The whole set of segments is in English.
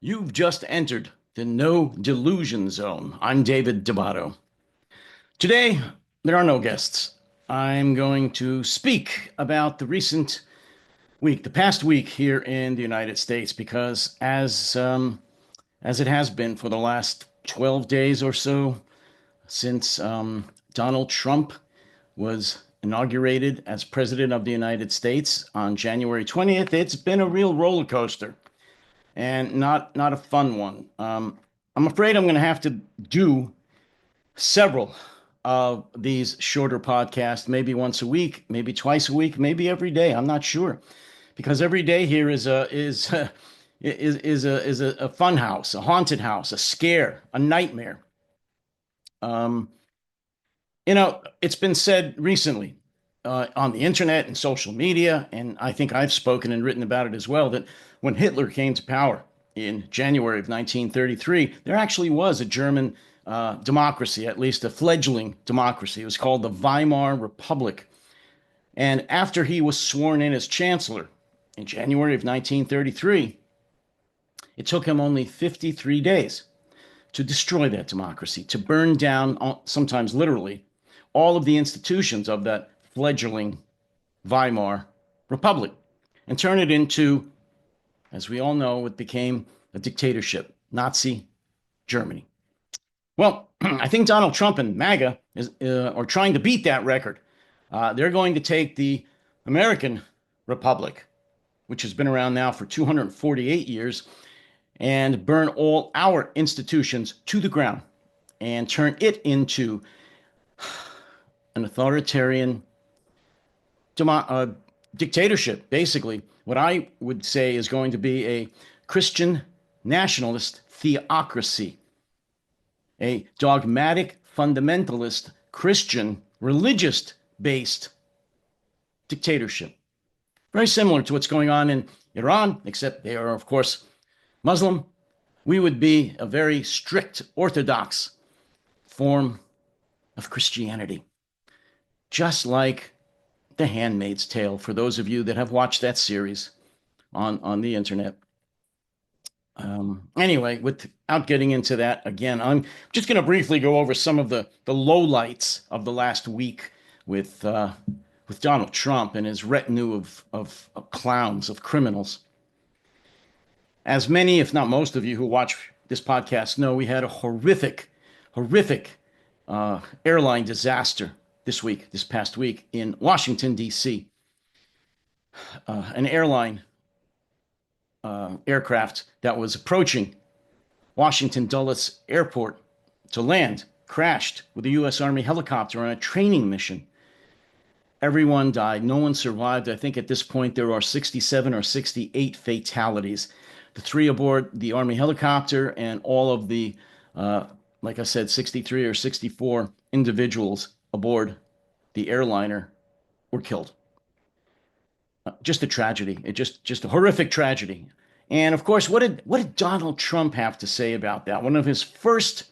You've just entered the No Delusion Zone. I'm David Debato. Today, there are no guests. I'm going to speak about the recent week, the past week here in the United States, because as it has been for the last 12 days or so since Donald Trump was inaugurated as president of the United States on January 20th, it's been a real roller coaster and not a fun one. I'm afraid I'm going to have to do several of these shorter podcasts, maybe once a week, maybe twice a week, maybe every day. I'm not sure because every day here is a fun house, a haunted house, a scare, a nightmare. Um, it's been said recently on the internet and social media, and I think I've spoken and written about it as well, that when Hitler came to power in January of 1933, there actually was a German democracy, at least a fledgling democracy. It was called the Weimar Republic. And after he was sworn in as chancellor in January of 1933, it took him only 53 days to destroy that democracy, to burn down, sometimes literally, all of the institutions of that fledgling Weimar Republic and turn it into, as we all know, what became a dictatorship, Nazi Germany. Well, I think Donald Trump and MAGA are trying to beat that record. They're going to take the American Republic, which has been around now for 248 years, and burn all our institutions to the ground and turn it into an authoritarian dictatorship, basically. What I would say is going to be a Christian nationalist theocracy, a dogmatic, fundamentalist, Christian, religious based dictatorship. Very similar to what's going on in Iran, except they are, of course, Muslim. We would be a very strict Orthodox form of Christianity, just like The Handmaid's Tale, for those of you that have watched that series on the internet. Anyway, without getting into that again, I'm just going to briefly go over some of the lowlights of the last week with Donald Trump and his retinue of clowns, of criminals. As many, if not most of you who watch this podcast know, we had a horrific airline disaster this past week in Washington, D.C. An airline aircraft that was approaching Washington Dulles Airport to land crashed with a U.S. Army helicopter on a training mission. Everyone died. No one survived. I think at this point there are 67 or 68 fatalities. The three aboard the Army helicopter and all of the, like I said, 63 or 64 individuals aboard the airliner were killed. Just a tragedy. Just a horrific tragedy. And of course, what did Donald Trump have to say about that? One of his first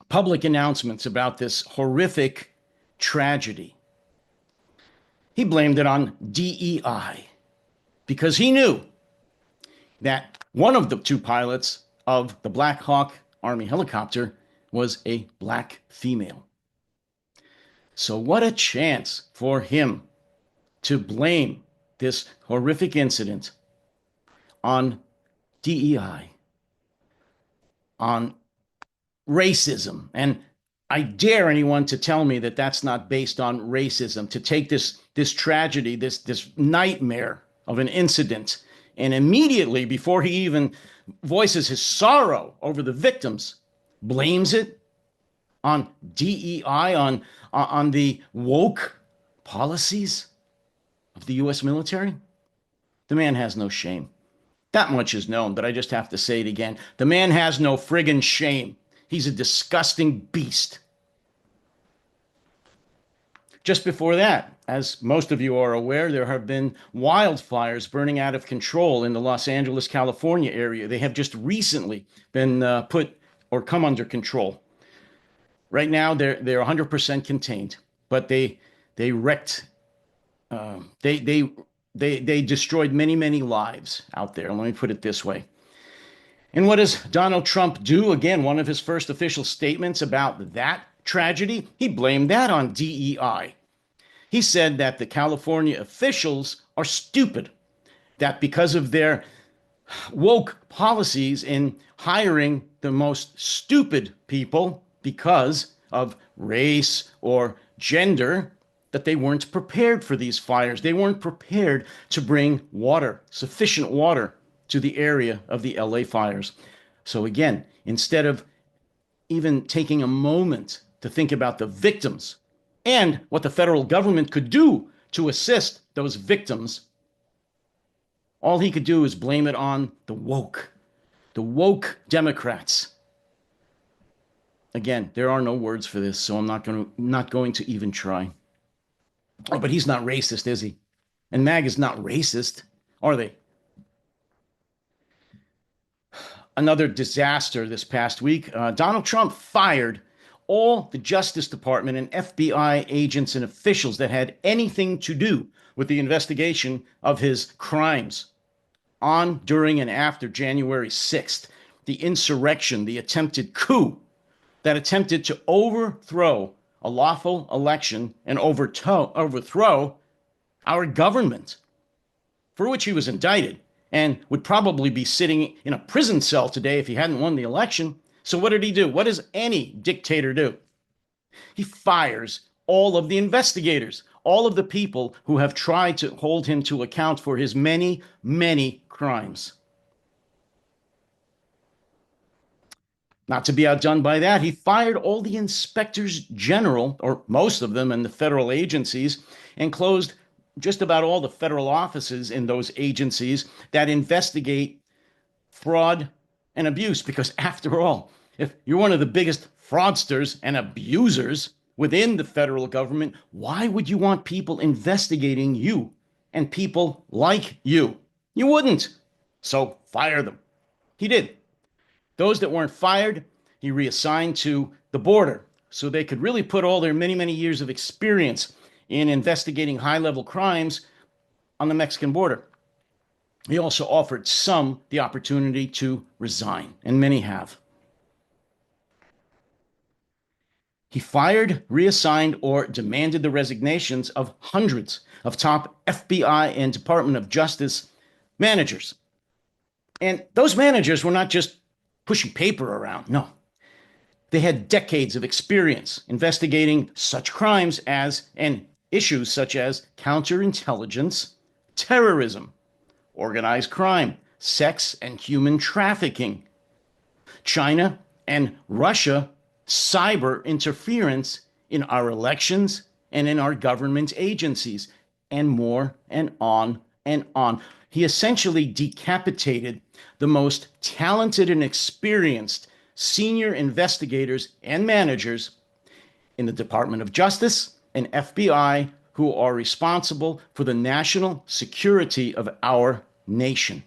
public announcements about this horrific tragedy. He blamed it on DEI because he knew that one of the two pilots of the Black Hawk Army helicopter was a black female. So what a chance for him to blame this horrific incident on DEI, on racism. And I dare anyone to tell me that that's not based on racism, to take this tragedy, this nightmare of an incident, and immediately, before he even voices his sorrow over the victims, blames it on DEI, on the woke policies of the U.S. military. The man has no shame. That much is known, but I just have to say it again. The man has no friggin' shame. He's a disgusting beast. Just before that, as most of you are aware, there have been wildfires burning out of control in the Los Angeles, California area. They have just recently been put or come under control. Right now, they're 100% contained, but they wrecked, they destroyed many lives out there. Let me put it this way. And what does Donald Trump do? Again, one of his first official statements about that tragedy, he blamed that on DEI. He said that the California officials are stupid, that because of their woke policies in hiring the most stupid people because of race or gender, that they weren't prepared for these fires. They weren't prepared to bring water, sufficient water, to the area of the LA fires. So again, instead of even taking a moment to think about the victims and what the federal government could do to assist those victims, all he could do is blame it on the woke Democrats. Again, there are no words for this, so I'm not going to even try. Oh, but he's not racist, is he? And MAG is not racist, are they? Another disaster this past week. Donald Trump fired all the Justice Department and FBI agents and officials that had anything to do with the investigation of his crimes on, during, and after January 6th, the insurrection, the attempted coup that attempted to overthrow a lawful election and overthrow our government, for which he was indicted and would probably be sitting in a prison cell today if he hadn't won the election. So what did he do? What does any dictator do? He fires all of the investigators, all of the people who have tried to hold him to account for his many, many crimes. Not to be outdone by that, he fired all the inspectors general, or most of them in the federal agencies, and closed just about all the federal offices in those agencies that investigate fraud and abuse. Because after all, if you're one of the biggest fraudsters and abusers within the federal government, why would you want people investigating you and people like you? You wouldn't. So fire them. He did. Those that weren't fired, he reassigned to the border so they could really put all their many, many years of experience in investigating high-level crimes on the Mexican border. He also offered some the opportunity to resign, and many have. He fired, reassigned, or demanded the resignations of hundreds of top FBI and Department of Justice managers. And those managers were not just pushing paper around. No. They had decades of experience investigating such crimes as and issues such as counterintelligence, terrorism, organized crime, sex and human trafficking, China and Russia, cyber interference in our elections and in our government agencies, and more and on and on. He essentially decapitated the most talented and experienced senior investigators and managers in the Department of Justice and FBI who are responsible for the national security of our nation.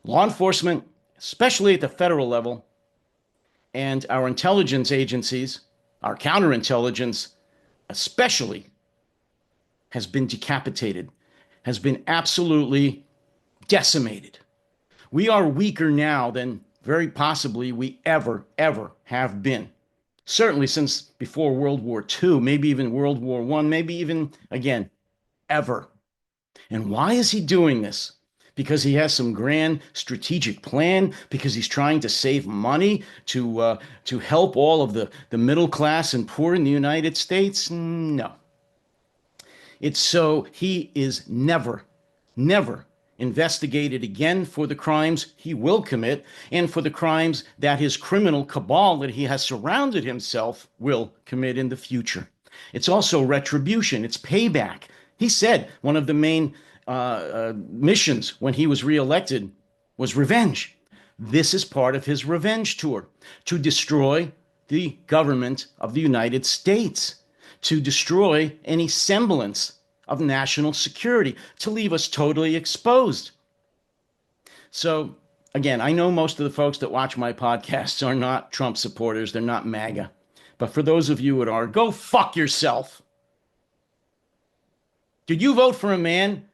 Law enforcement, especially at the federal level, and our intelligence agencies, our counterintelligence especially, has been decapitated, has been absolutely decimated. We are weaker now than very possibly we ever have been. Certainly since before World War II, maybe even World War I, maybe even, again, ever. And why is he doing this? Because he has some grand strategic plan? Because he's trying to save money to help all of the middle class and poor in the United States? No. It's so he is never investigated again for the crimes he will commit and for the crimes that his criminal cabal that he has surrounded himself will commit in the future. It's also retribution. It's payback. He said one of the main missions when he was reelected was revenge. This is part of his revenge tour, to destroy the government of the United States, to destroy any semblance of national security, to leave us totally exposed. So, again, I know most of the folks that watch my podcasts are not Trump supporters. They're not MAGA. But for those of you that are, go fuck yourself. Did you vote for a man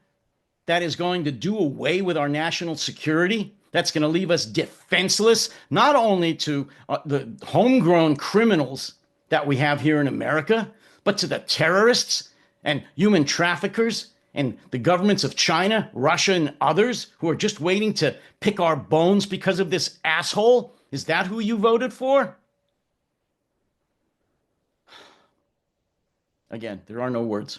that is going to do away with our national security, that's going to leave us defenseless, not only to the homegrown criminals that we have here in America, but to the terrorists and human traffickers and the governments of China, Russia, and others who are just waiting to pick our bones because of this asshole? Is that who you voted for? Again, there are no words.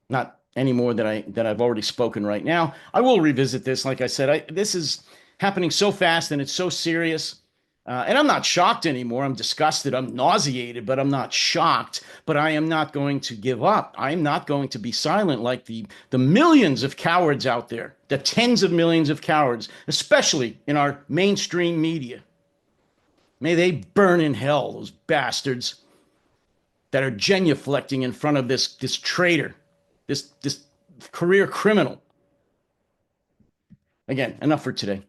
Not any more that I've already spoken right now. I will revisit this. Like I said, this is happening so fast and it's so serious. And I'm not shocked anymore. I'm disgusted. I'm nauseated, but I'm not shocked. But I am not going to give up. I am not going to be silent like the millions of cowards out there, the tens of millions of cowards, especially in our mainstream media. May they burn in hell, those bastards that are genuflecting in front of this traitor, this career criminal. Again, enough for today.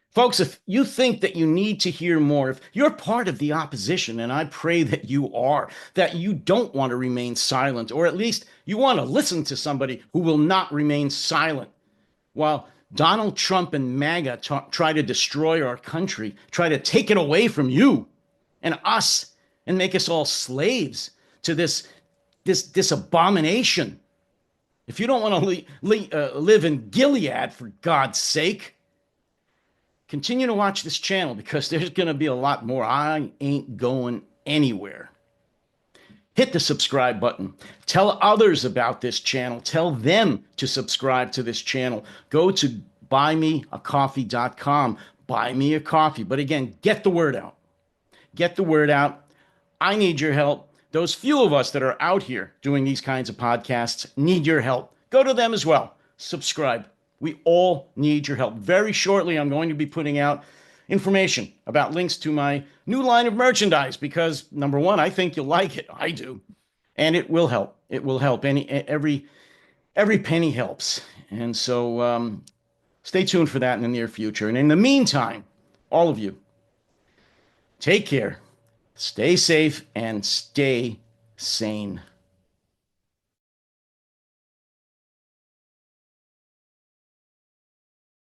Folks, if you think that you need to hear more, if you're part of the opposition, and I pray that you are, that you don't want to remain silent, or at least you want to listen to somebody who will not remain silent, while Donald Trump and MAGA try to destroy our country, try to take it away from you and us, and make us all slaves to this abomination. If you don't want to live in Gilead, for God's sake, continue to watch this channel because there's going to be a lot more. I ain't going anywhere. Hit the subscribe button. Tell others about this channel. Tell them to subscribe to this channel. Go to buymeacoffee.com. Buy me a coffee. But again, get the word out. Get the word out. I need your help. Those few of us that are out here doing these kinds of podcasts need your help. Go to them as well. Subscribe. We all need your help. Very shortly, I'm going to be putting out information about links to my new line of merchandise because, number one, I think you'll like it. I do. And it will help. It will help. Every penny helps. And so stay tuned for that in the near future. And in the meantime, all of you, take care. Stay safe and stay sane.